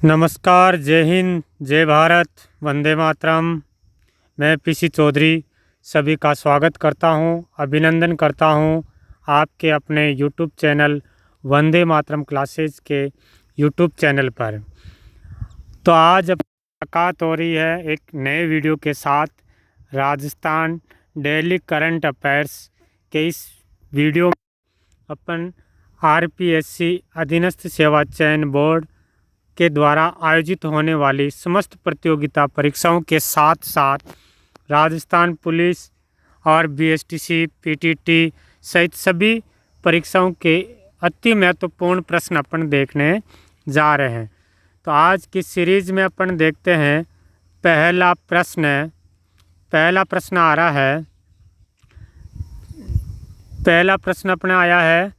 नमस्कार, जय हिंद, जय भारत, वंदे मातरम। मैं पीसी चौधरी सभी का स्वागत करता हूं, अभिनंदन करता हूं आपके अपने YouTube channel Vande Mataram classes के यूट्यूब चैनल पर। तो आज मुलाकात हो रही है एक नए वीडियो के साथ। राजस्थान डेली करंट अफेयर्स के इस वीडियो में अपन आरपीएससी अधीनस्थ सेवा चयन बोर्ड के द्वारा आयोजित होने वाली समस्त प्रतियोगिता परीक्षाओं के साथ साथ राजस्थान पुलिस और बीएसटीसी, पीटीटी सहित सभी परीक्षाओं के अति महत्वपूर्ण प्रश्न अपन देखने जा रहे हैं। तो आज की सीरीज़ में अपन देखते हैं पहला प्रश्न आ रहा है। पहला प्रश्न अपना आया है,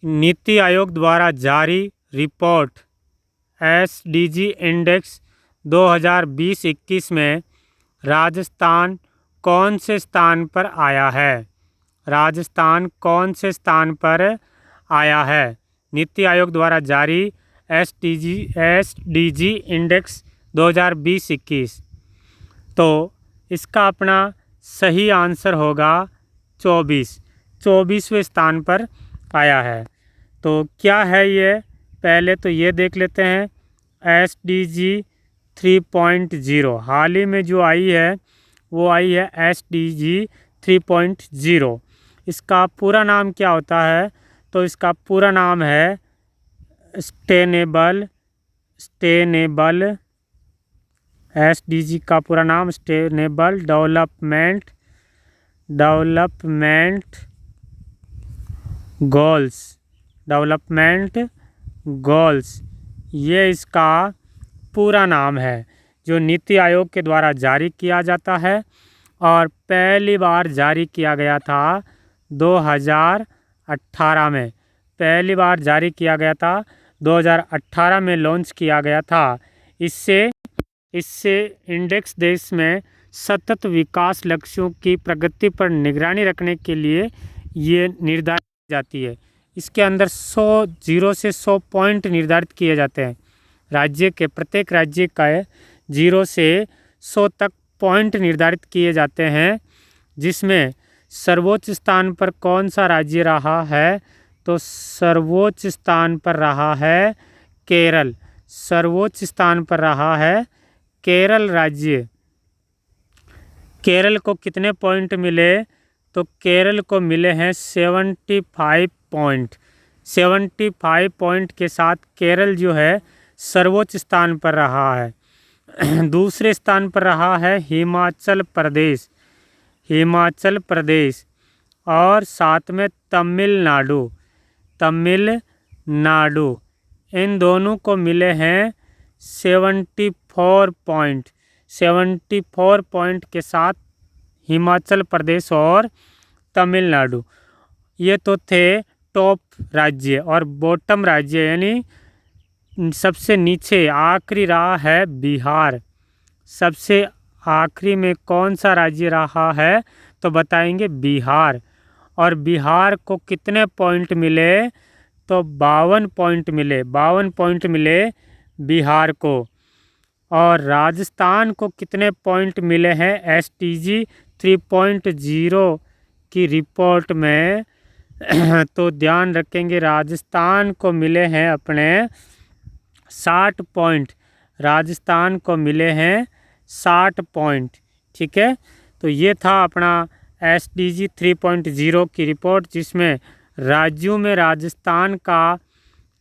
नीति आयोग द्वारा जारी रिपोर्ट एसडीजी इंडेक्स 2020-21 में राजस्थान कौन से स्थान पर आया है? राजस्थान कौन से स्थान पर आया है? नीति आयोग द्वारा जारी एसडीजी इंडेक्स 2020-21। तो इसका अपना सही आंसर होगा 24वें स्थान पर आया है। तो क्या है ये? पहले तो ये देख लेते हैं। एसडीजी 3.0 हाल ही में जो आई है वो आई है एसडीजी 3.0। इसका पूरा नाम क्या होता है? तो इसका पूरा नाम है सस्टेनेबल एसडीजी का पूरा नाम सस्टेनेबल डेवलपमेंट गोल्स, ये इसका पूरा नाम है, जो नीति आयोग के द्वारा जारी किया जाता है और पहली बार जारी किया गया था 2018 में। पहली बार जारी किया गया था 2018 में लॉन्च किया गया था। इससे इंडेक्स देश में सतत विकास लक्ष्यों की प्रगति पर निगरानी रखने के लिए ये निर्धारित की जाती है। इसके अंदर 0 से 100 पॉइंट निर्धारित किए जाते हैं। प्रत्येक राज्य का 0 से 100 तक पॉइंट निर्धारित किए जाते हैं, जिसमें सर्वोच्च स्थान पर कौन सा राज्य रहा है? तो सर्वोच्च स्थान पर रहा है केरल। सर्वोच्च स्थान पर रहा है केरल राज्य। केरल को कितने पॉइंट मिले? तो केरल को मिले हैं 75 पॉइंट। 75 पॉइंट के साथ केरल जो है सर्वोच्च स्थान पर रहा है। दूसरे स्थान पर रहा है हिमाचल प्रदेश और साथ में तमिलनाडु। इन दोनों को मिले हैं 74 पॉइंट। 74 पॉइंट के साथ हिमाचल प्रदेश और तमिलनाडु, ये तो थे टॉप राज्य। और बॉटम राज्य यानी सबसे नीचे आखिरी रहा है बिहार। सबसे आखिरी में कौन सा राज्य रहा है? तो बताएंगे बिहार। और बिहार को कितने पॉइंट मिले? तो 52 पॉइंट मिले। 52 पॉइंट मिले बिहार को। और राजस्थान को कितने पॉइंट मिले हैं एसडीजी 3.0 की रिपोर्ट में? तो ध्यान रखेंगे, राजस्थान को मिले हैं अपने 60 पॉइंट। राजस्थान को मिले हैं 60 पॉइंट। ठीक है, तो ये था अपना एसडीजी 3.0 की रिपोर्ट, जिसमें राज्यों में राजस्थान का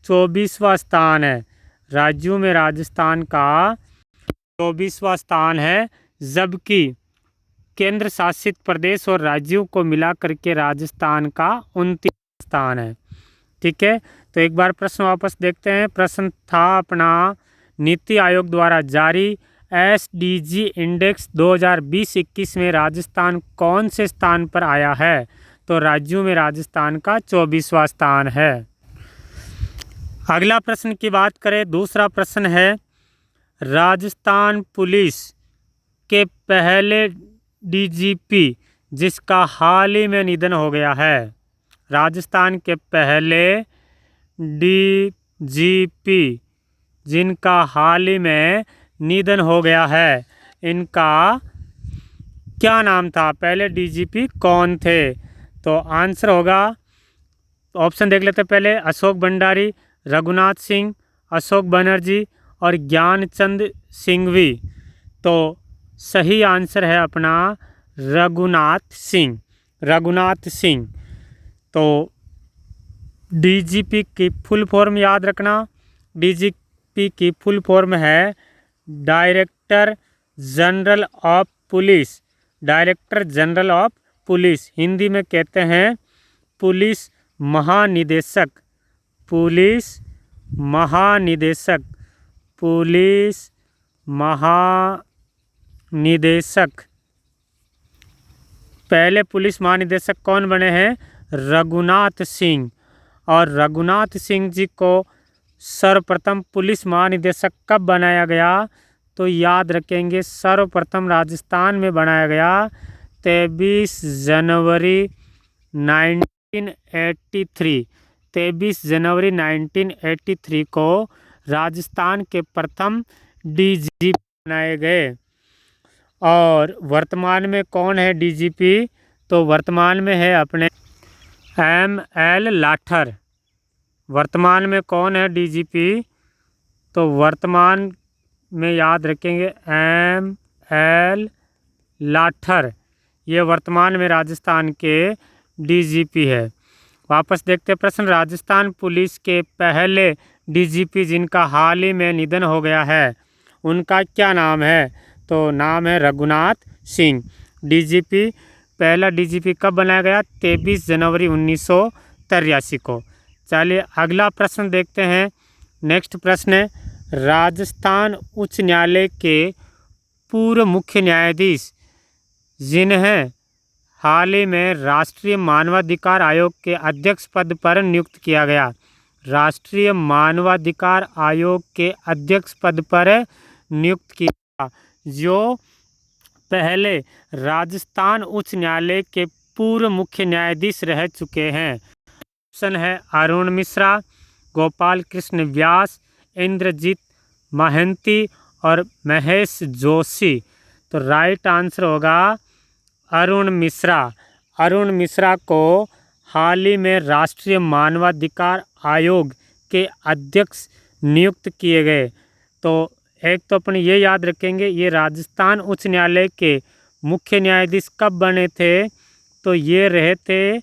24वां स्थान है। राज्यों में राजस्थान का 24वां स्थान है, जबकि केंद्र शासित प्रदेश और राज्यों को मिला करके राजस्थान का 29वां स्थान है। ठीक है, तो एक बार प्रश्न वापस देखते हैं। प्रश्न था अपना, नीति आयोग द्वारा जारी एसडीजी इंडेक्स 2020-21 में राजस्थान कौन से स्थान पर आया है? तो राज्यों में राजस्थान का 24वां स्थान है। अगला प्रश्न की बात करें, दूसरा प्रश्न है, राजस्थान पुलिस के पहले डीजीपी जिसका हाल ही में निधन हो गया है। राजस्थान के पहले डीजीपी जिनका हाल ही में निधन हो गया है, इनका क्या नाम था? पहले डीजीपी कौन थे? तो आंसर होगा, ऑप्शन देख लेते हैं पहले, अशोक भंडारी, रघुनाथ सिंह, अशोक बनर्जी और ज्ञानचंद सिंघवी। तो सही आंसर है अपना रघुनाथ सिंह, रघुनाथ सिंह। तो डीजीपी की फुल फॉर्म याद रखना, डीजीपी की फुल फॉर्म है director general of police, director general of police. Hindi में कहते हैं पुलिस महानिदेशक, पुलिस महानिदेशक, पुलिस महानिदेशक। पहले पुलिस महानिदेशक कौन बने हैं? रघुनाथ सिंह। और रघुनाथ सिंह जी को सर्वप्रथम पुलिस महानिदेशक कब बनाया गया? तो याद रखेंगे, सर्वप्रथम राजस्थान में बनाया गया 23 जनवरी 1983। 23 जनवरी 1983 को राजस्थान के प्रथम डीजीपी बनाए गए। और वर्तमान में कौन है डीजीपी? तो वर्तमान में है अपने ML लाठर। वर्तमान में कौन है डीजीपी? तो वर्तमान में याद रखेंगे ML लाठर, ये वर्तमान में राजस्थान के डीजीपी है। वापस देखते हैं प्रश्न, राजस्थान पुलिस के पहले डीजीपी जिनका हाल ही में निधन हो गया है, उनका क्या नाम है? तो नाम है रघुनाथ सिंह। डीजीपी, पहला डीजीपी कब बनाया गया? 23 जनवरी 1983 को। चलिए अगला प्रश्न देखते हैं। नेक्स्ट प्रश्न है, राजस्थान उच्च न्यायालय के पूर्व मुख्य न्यायाधीश जिन्हें हाल ही में राष्ट्रीय मानवाधिकार आयोग के अध्यक्ष पद पर नियुक्त किया गया, राष्ट्रीय मानवाधिकार आयोग के अध्यक्ष पद पर नियुक्त किया, जो पहले राजस्थान उच्च न्यायालय के पूर्व मुख्य न्यायाधीश रह चुके हैं। ऑप्शन है अरुण मिश्रा, गोपाल कृष्ण व्यास, इंद्रजीत महंती और महेश जोशी। तो राइट आंसर होगा अरुण मिश्रा। अरुण मिश्रा को हाल ही में राष्ट्रीय मानवाधिकार आयोग के अध्यक्ष नियुक्त किए गए। तो एक तो अपन ये याद रखेंगे, ये राजस्थान उच्च न्यायालय के मुख्य न्यायाधीश कब बने थे? तो ये रहे थे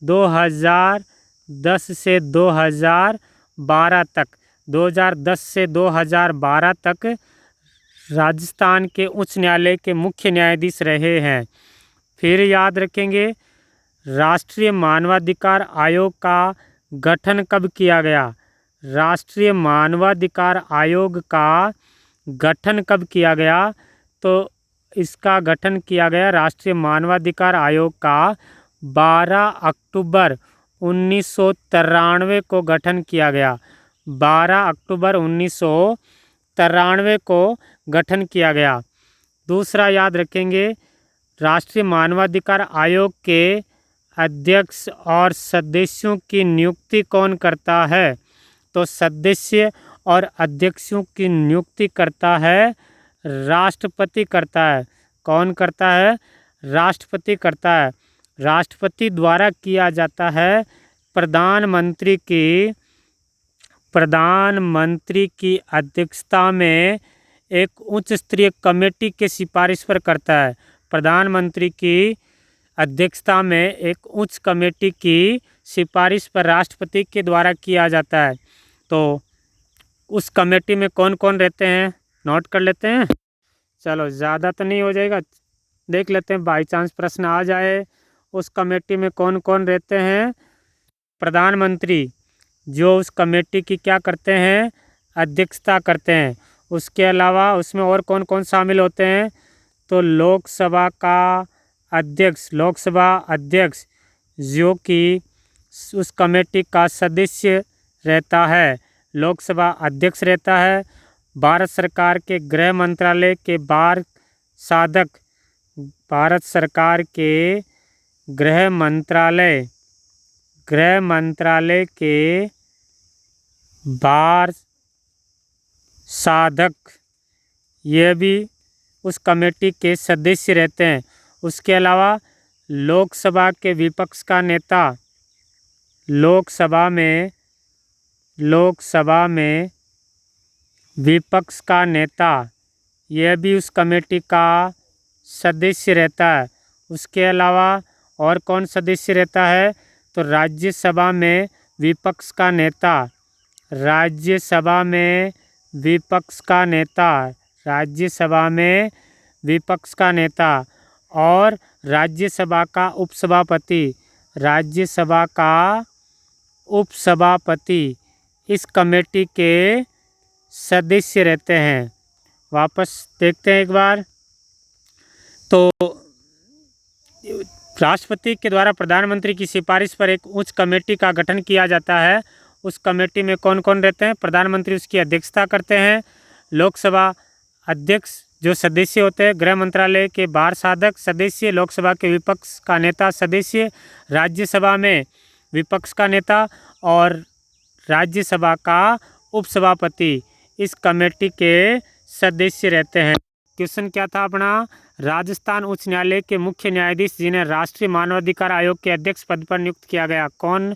2010 से 2012 तक। 2010 से 2012 तक राजस्थान के उच्च न्यायालय के मुख्य न्यायाधीश रहे हैं। फिर याद रखेंगे, राष्ट्रीय मानवाधिकार आयोग का गठन कब किया गया? राष्ट्रीय मानवाधिकार आयोग का गठन कब किया गया? तो इसका गठन किया गया, राष्ट्रीय मानवाधिकार आयोग का 12 अक्टूबर 1993 को गठन किया गया। 12 अक्टूबर 1993 को गठन किया गया। दूसरा याद रखेंगे, राष्ट्रीय मानवाधिकार आयोग के अध्यक्ष और सदस्यों की नियुक्ति कौन करता है? तो सदस्य और अध्यक्षों की नियुक्ति करता है राष्ट्रपति करता है। कौन करता है? राष्ट्रपति करता है। राष्ट्रपति द्वारा किया जाता है। प्रधानमंत्री की अध्यक्षता में एक उच्च स्तरीय कमेटी के सिफारिश पर करता है। प्रधानमंत्री की अध्यक्षता में एक उच्च कमेटी की सिफारिश पर राष्ट्रपति के द्वारा किया जाता है। तो उस कमेटी में कौन कौन रहते हैं, नोट कर लेते हैं। चलो ज़्यादा तो नहीं हो जाएगा, देख लेते हैं, बाई चांस प्रश्न आ जाए। उस कमेटी में कौन कौन रहते हैं? प्रधानमंत्री, जो उस कमेटी की क्या करते हैं? अध्यक्षता करते हैं। उसके अलावा उसमें और कौन कौन शामिल होते हैं? तो लोकसभा अध्यक्ष जो कि उस कमेटी का सदस्य रहता है, लोकसभा अध्यक्ष रहता है। भारत सरकार के गृह मंत्रालय के भारत सरकार के गृह मंत्रालय के साधक, ये भी उस कमेटी के सदस्य रहते हैं। उसके अलावा लोकसभा के विपक्ष का नेता, लोकसभा में विपक्ष का नेता, यह भी उस कमेटी का सदस्य रहता है। उसके अलावा और कौन सदस्य रहता है, तो राज्यसभा में विपक्ष का नेता, राज्यसभा में विपक्ष का नेता, राज्यसभा में विपक्ष का नेता और राज्यसभा का उपसभापति, राज्यसभा का उपसभापति इस कमेटी के सदस्य रहते हैं। वापस देखते हैं एक बार। तो राष्ट्रपति के द्वारा प्रधानमंत्री की सिफारिश पर एक उच्च कमेटी का गठन किया जाता है। उस कमेटी में कौन कौन रहते हैं, प्रधानमंत्री उसकी अध्यक्षता करते हैं, लोकसभा अध्यक्ष जो सदस्य होते हैं, गृह मंत्रालय के बाहर साधक सदस्य, लोकसभा के विपक्ष का नेता सदस्य, राज्यसभा में विपक्ष का नेता और राज्यसभा का उपसभापति इस कमेटी के सदस्य रहते हैं। क्वेश्चन क्या था अपना, राजस्थान उच्च न्यायालय के मुख्य न्यायाधीश जिन्हें राष्ट्रीय मानवाधिकार आयोग के अध्यक्ष पद पर नियुक्त किया गया, कौन,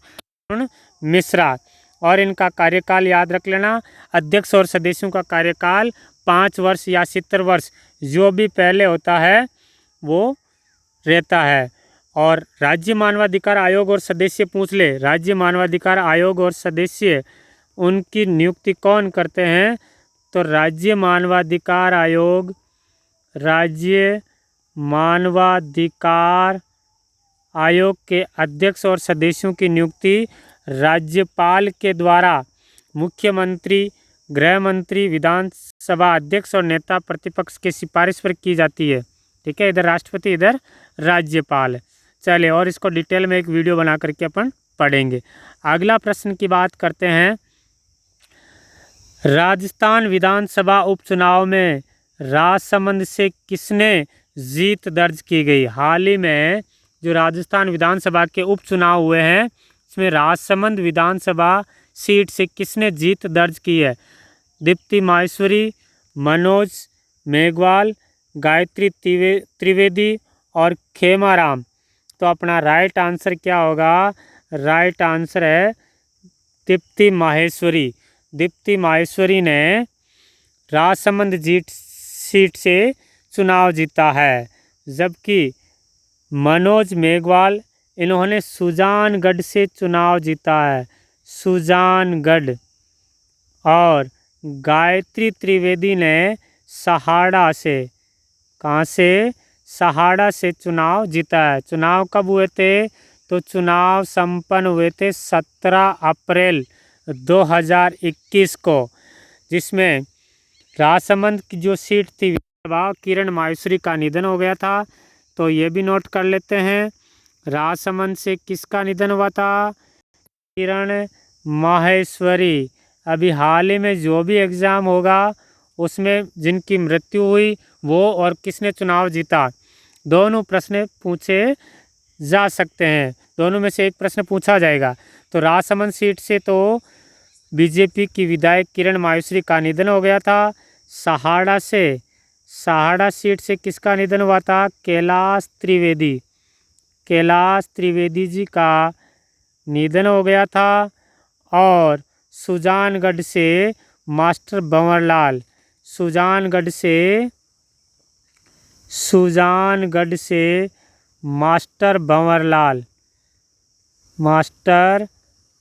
मिश्रा। और इनका कार्यकाल याद रख लेना, अध्यक्ष और सदस्यों का कार्यकाल 5 वर्ष या 70 वर्ष जो भी पहले होता है वो रहता है। और राज्य मानवाधिकार आयोग और सदस्य पूछ ले, राज्य मानवाधिकार आयोग और सदस्य उनकी नियुक्ति कौन करते हैं, तो राज्य मानवाधिकार आयोग, राज्य मानवाधिकार आयोग के अध्यक्ष और सदस्यों की नियुक्ति राज्यपाल के द्वारा मुख्यमंत्री, गृह मंत्री, विधानसभा अध्यक्ष और नेता प्रतिपक्ष की सिफारिश पर की जाती है। ठीक है, इधर राष्ट्रपति, इधर राज्यपाल। चलिए और इसको डिटेल में एक वीडियो बना करके अपन पढ़ेंगे। अगला प्रश्न की बात करते हैं, राजस्थान विधानसभा उपचुनाव में राजसमंद से किसने जीत दर्ज की गई। हाल ही में जो राजस्थान विधानसभा के उपचुनाव हुए हैं इसमें राजसमंद विधानसभा सीट से किसने जीत दर्ज की है, दीप्ति माहेश्वरी, मनोज मेघवाल, गायत्री त्रिवेदी और खेमाराम। तो अपना राइट आंसर क्या होगा, राइट आंसर है दीप्ति माहेश्वरी। दीप्ति माहेश्वरी ने राजसमंद सीट से चुनाव जीता है, जबकि मनोज मेघवाल इन्होंने सुजानगढ़ से चुनाव जीता है, सुजानगढ़। और गायत्री त्रिवेदी ने सहाड़ा से, कहाँ से, सहाड़ा से चुनाव जीता है। चुनाव कब हुए थे, तो चुनाव संपन्न हुए थे 17 अप्रैल 2021 को, जिसमें राजसमंद की जो सीट थी किरण माहेश्वरी का निधन हो गया था। तो ये भी नोट कर लेते हैं, राजसमंद से किसका निधन हुआ था, किरण माहेश्वरी। अभी हाल ही में जो भी एग्ज़ाम होगा उसमें जिनकी मृत्यु हुई वो और किसने चुनाव जीता, दोनों प्रश्न पूछे जा सकते हैं, दोनों में से एक प्रश्न पूछा जाएगा। तो राजसमंद सीट से तो बीजेपी की विधायक किरण माहेश्वरी का निधन हो गया था। सहाड़ा सीट से किसका निधन हुआ था, कैलाश त्रिवेदी जी का निधन हो गया था। और सुजानगढ़ से मास्टर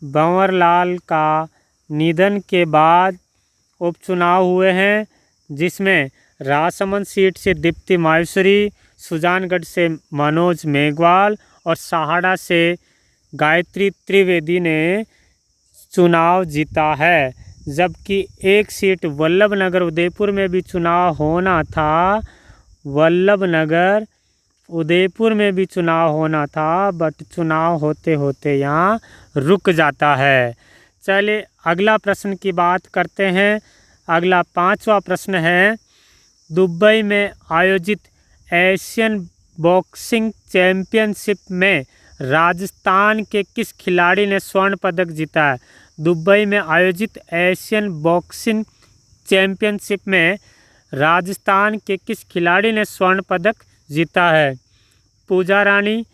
भंवरलाल का निधन के बाद उपचुनाव हुए हैं, जिसमें राजसमंद सीट से दीप्ति माहेश्वरी, सुजानगढ़ से मनोज मेघवाल और सहाड़ा से गायत्री त्रिवेदी ने चुनाव जीता है। जबकि एक सीट वल्लभनगर उदयपुर में भी चुनाव होना था, बट चुनाव होते होते यहाँ रुक जाता है। चलिए अगला प्रश्न की बात करते हैं। अगला 5वां प्रश्न है, दुबई में आयोजित एशियन बॉक्सिंग चैंपियनशिप में राजस्थान के किस खिलाड़ी ने स्वर्ण पदक जीता है। दुबई में आयोजित एशियन बॉक्सिंग चैंपियनशिप में राजस्थान के किस खिलाड़ी ने स्वर्ण पदक जीता है? पूजा रानी,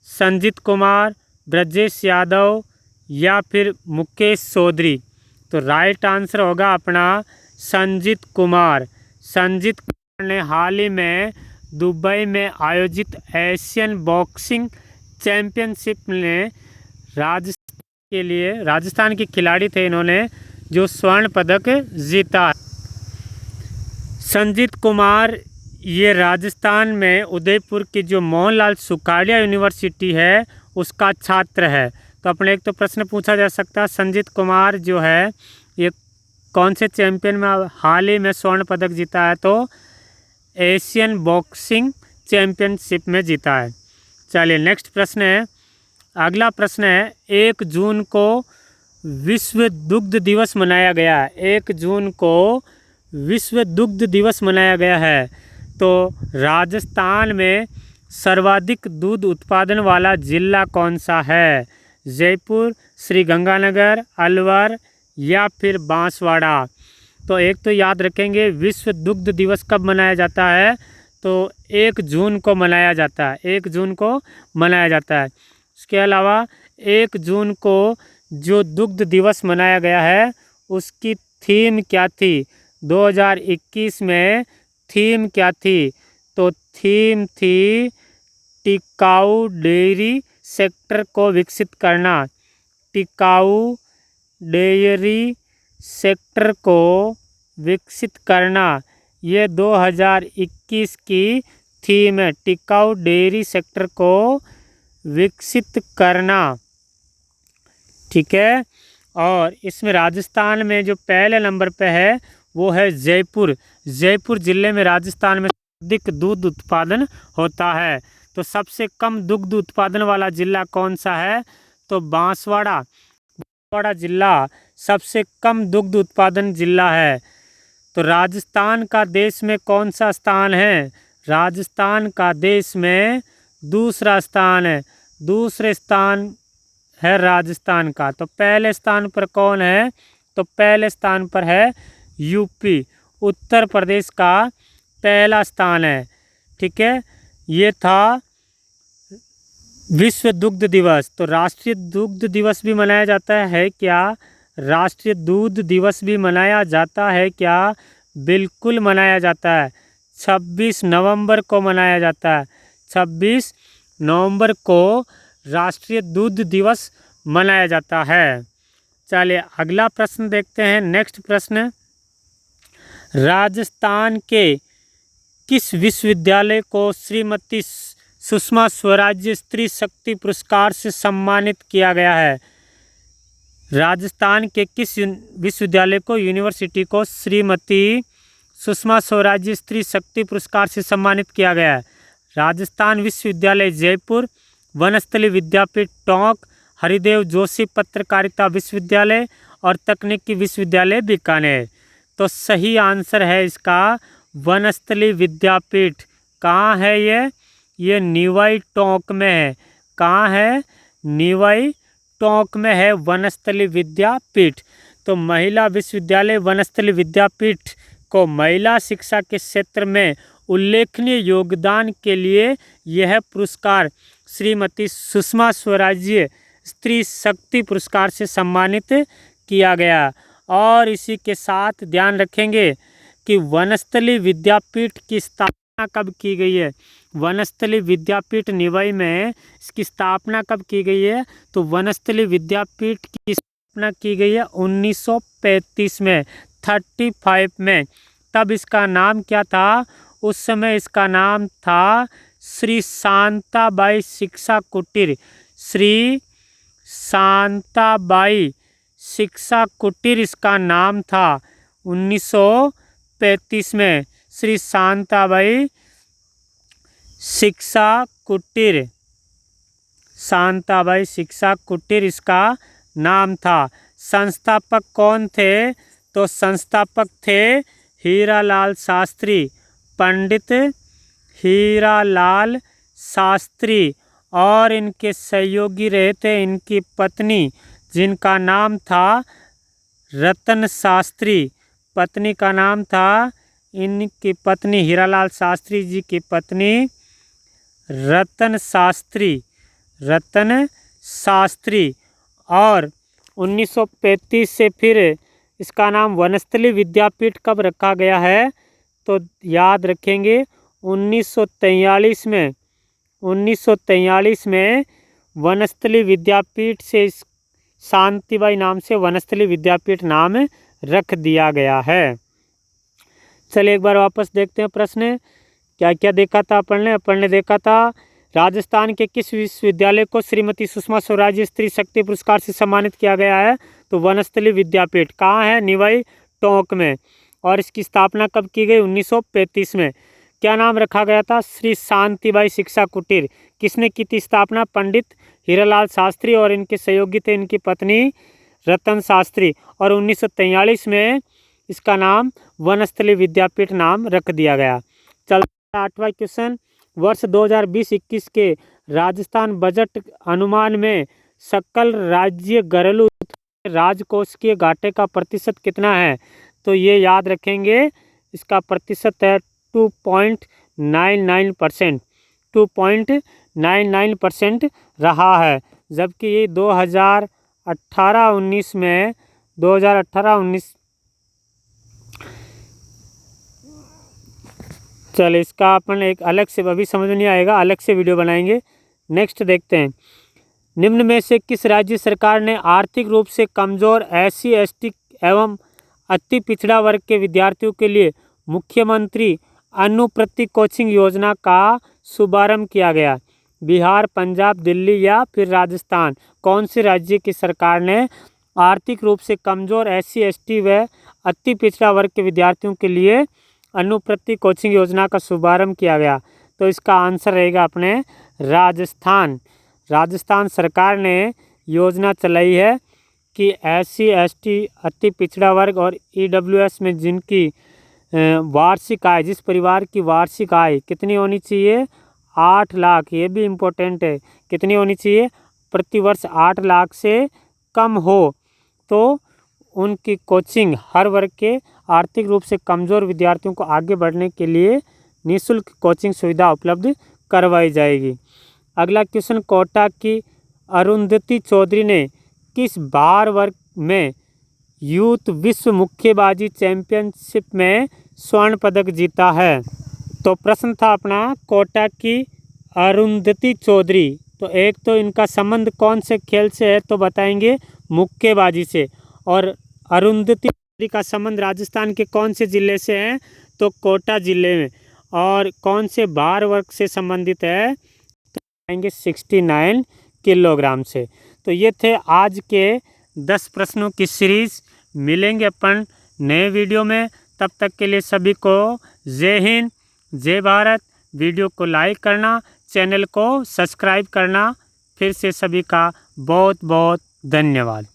संजीत कुमार, ब्रजेश यादव या फिर मुकेश चौधरी? तो राइट आंसर होगा अपना संजीत कुमार। संजीत कुमार ने हाल ही में दुबई में आयोजित एशियन बॉक्सिंग चैंपियनशिप में राजस्थान के खिलाड़ी थे इन्होंने जो स्वर्ण पदक जीता। संजीत कुमार ये राजस्थान में उदयपुर की जो मोहनलाल सुखाड़िया यूनिवर्सिटी है उसका छात्र है। तो अपने एक तो प्रश्न पूछा जा सकता है संजीत कुमार जो है ये कौन से चैंपियन में हाल ही में स्वर्ण पदक जीता है? तो एशियन बॉक्सिंग चैंपियनशिप में जीता है। चलिए नेक्स्ट प्रश्न है, अगला प्रश्न है 1 जून को विश्व दुग्ध दिवस मनाया गया है। 1 जून को विश्व दुग्ध दिवस मनाया गया है। तो राजस्थान में सर्वाधिक दूध उत्पादन वाला जिला कौन सा है? जयपुर, श्रीगंगानगर, अलवर या फिर बांसवाड़ा? तो एक तो याद रखेंगे विश्व दुग्ध दिवस कब मनाया जाता है? तो 1 जून को मनाया जाता है। 1 जून को मनाया जाता है। इसके अलावा 1 जून को जो दुग्ध दिवस मनाया गया है उसकी थीम क्या थी? 2021 में थीम क्या थी? तो थीम थी टिकाऊ डेयरी सेक्टर को विकसित करना। टिकाऊ डेयरी सेक्टर को विकसित करना ये 2021 की थीम है। टिकाऊ डेयरी सेक्टर को विकसित करना, ठीक है। और इसमें राजस्थान में जो पहले नंबर पे है वो है जयपुर। जयपुर ज़िले में राजस्थान में अधिक दूध उत्पादन होता है। तो सबसे कम दुग्ध उत्पादन वाला ज़िला कौन सा है? तो बांसवाड़ा। बांसवाड़ा ज़िला सबसे कम दुग्ध उत्पादन ज़िला है। तो राजस्थान का देश में कौन सा स्थान है? राजस्थान का देश में दूसरा स्थान है। दूसरे स्थान है राजस्थान का। तो पहले स्थान पर कौन है? तो पहले स्थान पर है यूपी। उत्तर प्रदेश का पहला स्थान है, ठीक है। ये था विश्व दुग्ध दिवस। तो राष्ट्रीय दुग्ध दिवस भी मनाया जाता है क्या? राष्ट्रीय दूध दिवस भी मनाया जाता है क्या? बिल्कुल मनाया जाता है। 26 नवंबर को मनाया जाता है। 26 नवंबर को राष्ट्रीय दूध दिवस मनाया जाता है। चलिए अगला प्रश्न देखते हैं। नेक्स्ट प्रश्न, राजस्थान के किस विश्वविद्यालय को श्रीमती सुषमा स्वराज स्त्री शक्ति पुरस्कार से सम्मानित किया गया है? राजस्थान के किस विश्वविद्यालय को, यूनिवर्सिटी को श्रीमती सुषमा स्वराज स्त्री शक्ति पुरस्कार से सम्मानित किया गया है? राजस्थान विश्वविद्यालय जयपुर, वनस्थली विद्यापीठ टोंक, हरिदेव जोशी पत्रकारिता विश्वविद्यालय और तकनीकी विश्वविद्यालय बीकानेर। तो सही आंसर है इसका वनस्थली विद्यापीठ। कहाँ है ये निवाई टोंक में है। कहाँ है? निवाई टोंक में है वनस्थली विद्यापीठ। तो महिला विश्वविद्यालय वनस्थली विद्यापीठ को महिला शिक्षा के क्षेत्र में उल्लेखनीय योगदान के लिए यह पुरस्कार श्रीमती सुषमा स्वराज स्त्री शक्ति पुरस्कार से सम्मानित किया गया। और इसी के साथ ध्यान रखेंगे कि वनस्थली विद्यापीठ की स्थापना कब की गई है? वनस्थली विद्यापीठ निवाई में इसकी स्थापना कब की गई है? तो वनस्थली विद्यापीठ की स्थापना की गई है 1935 में, 35 में। तब इसका नाम क्या था? उस समय इसका नाम था श्री शांताबाई शिक्षा कुटीर। श्री शांताबाई शिक्षा कुटीर इसका नाम था 1935 में। श्री शांताबाई शिक्षा कुटीर, शांताबाई शिक्षा कुटीर इसका नाम था। संस्थापक कौन थे? तो संस्थापक थे हीरालाल शास्त्री, पंडित हीरालाल शास्त्री। और इनके सहयोगी रहे थे इनकी पत्नी जिनका नाम था रतन शास्त्री। पत्नी का नाम था, इनकी पत्नी हीरालाल शास्त्री जी की पत्नी रतन शास्त्री। और 1935 से फिर इसका नाम वनस्थली विद्यापीठ कब रखा गया है, तो याद रखेंगे 1943 में वनस्थली विद्यापीठ से शांतिबाई नाम से वनस्थली विद्यापीठ नाम रख दिया गया है। चलिए एक बार वापस देखते हैं प्रश्न, क्या क्या देखा था अपन ने देखा था राजस्थान के किस विश्वविद्यालय को श्रीमती सुषमा स्वराज स्त्री शक्ति पुरस्कार से सम्मानित किया गया है, तो वनस्थली विद्यापीठ कहाँ है, निवाई टोंक में। और इसकी स्थापना कब की गई, 1935 में। क्या नाम रखा गया था, श्री शांतिबाई शिक्षा कुटीर। किसने की थी स्थापना, पंडित हीरालाल शास्त्री और इनके सहयोगी थे इनकी पत्नी रतन शास्त्री। और 1943 में इसका नाम वनस्थली विद्यापीठ नाम रख दिया गया। चल 8वां क्वेश्चन, वर्ष 2020-21 के राजस्थान बजट अनुमान में सकल राज्य घरेलू राजकोषीय घाटे का प्रतिशत कितना है, तो ये याद रखेंगे इसका प्रतिशत है 2.99%। 2.99% रहा है, जबकि ये 2018-19 में 2018-19 चलिए इसका अपन एक अलग से, अभी समझ में नहीं आएगा, अलग से वीडियो बनाएंगे। नेक्स्ट देखते हैं, निम्न में से किस राज्य सरकार ने आर्थिक रूप से कमजोर SC ST एवं अति पिछड़ा वर्ग के विद्यार्थियों के लिए मुख्यमंत्री अनुप्रति कोचिंग योजना का शुभारंभ किया गया, बिहार, पंजाब, दिल्ली या फिर राजस्थान। कौन से राज्य की सरकार ने आर्थिक रूप से कमजोर SC ST व अति पिछड़ा वर्ग के विद्यार्थियों के लिए अनुप्रति कोचिंग योजना का शुभारंभ किया गया, तो इसका आंसर रहेगा अपने राजस्थान सरकार ने योजना चलाई है कि SC ST अति पिछड़ा वर्ग और EWS में जिनकी वार्षिक आय, जिस परिवार की वार्षिक आय कितनी होनी चाहिए, 8 लाख, ये भी इम्पोर्टेंट है, कितनी होनी चाहिए, प्रतिवर्ष 8 लाख से कम हो, तो उनकी कोचिंग हर वर्ग के आर्थिक रूप से कमज़ोर विद्यार्थियों को आगे बढ़ने के लिए निःशुल्क कोचिंग सुविधा उपलब्ध करवाई जाएगी। अगला क्वेश्चन, कोटा की अरुंधति चौधरी ने किस भार वर्ग में यूथ विश्व मुक्केबाजी चैंपियनशिप में स्वर्ण पदक जीता है, तो प्रश्न था अपना कोटा की अरुंधति चौधरी, तो एक तो इनका संबंध कौन से खेल से है, तो बताएंगे मुक्केबाजी से। और अरुंधति का संबंध राजस्थान के कौन से ज़िले से है, तो कोटा ज़िले में। और कौन से भार वर्ग से संबंधित है, तो बताएंगे 69 किलोग्राम से। तो ये थे आज के 10 प्रश्नों की सीरीज़। मिलेंगे अपन नए वीडियो में, तब तक के लिए सभी को जय हिंद, जय भारत। वीडियो को लाइक करना, चैनल को सब्सक्राइब करना। फिर से सभी का बहुत बहुत धन्यवाद।